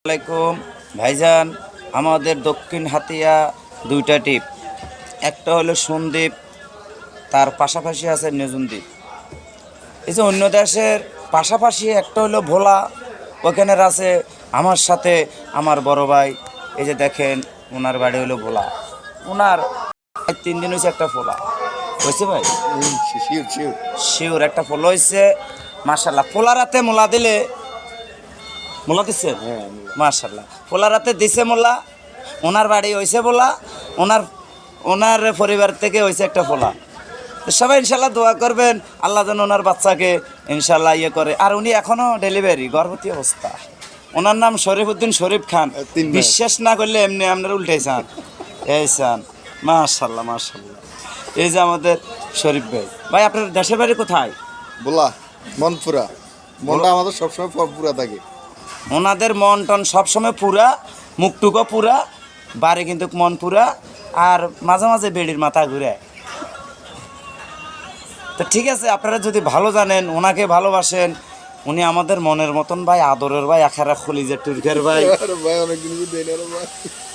আসসালামাইকুম ভাইজান। আমাদের দক্ষিণ হাতিয়া দুইটা দ্বীপ, একটা হলো সন্দ্বীপ, তার পাশাপাশি আছে নেজুনদ্বীপ। এই যে অন্য দেশের পাশাপাশি একটা হলো ভোলা, ওখানের আছে আমার সাথে আমার বড় ভাই। এই যে দেখেন ওনার বাড়ি হলো ভোলা, ওনার 3 দিন হয়েছে একটা ফোলা হয়েছে ভাই, শিওর একটা ফোলা হয়েছে মাশাল্লাহ। ফোলা রাতে মোলা দিলে মোলা দিচ্ছে মাশাল্লাহ, ফোলা রাতে দিছে মোলা, ওনার বাড়ি হয়েছে বলা, ওনার ওনার পরিবার থেকে হয়েছে একটা ফোলা। তো সবাই ইনশাল্লাহ দোয়া করবেন আল্লাহ যেন ওনার বাচ্চাকে ইনশাল্লাহ ইয়ে করে। আর উনি এখনও ডেলিভারি গর্ভবতী অবস্থা। ওনার নাম শরীফউদ্দিন শরীফ খান। বিশ্বাস না করলে এমনি আপনারা উল্টে চান, এই চান। মাশাল্লাহ মাশাল্লাহ। এই যে আমাদের শরীফ ভাই। ভাই আপনার দেশের বাড়ি কোথায়? বলা মনপুরা। মনটা আমাদের সবসময় পুরা থাকে। ওনাদের মন টন সবসময় পুরা, মুখটুকো পুরা, বাড়ি কিন্তু মন পুরা, আর মাঝে মাঝে বেড়ির মাথা ঘুরে। তো ঠিক আছে, আপনারা যদি ভালো জানেন, ওনাকে ভালোবাসেন, উনি আমাদের মনের মতন ভাই, আদরের ভাই, আখারা খলিজের টুরকের ভাই।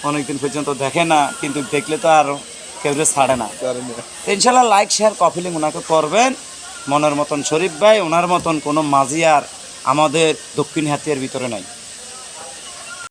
অনেকদিন পর্যন্ত দেখে না, কিন্তু দেখলে তো আর কেউ ছাড়ে না। ইনশাল্লাহ লাইক শেয়ার কফিলিং ওনাকে করবেন। মনের মতন শরীফ ভাই, ওনার মতন কোনো মাঝি আর আমাদের দক্ষিণ হাতিয়ার ভিতরে নাই।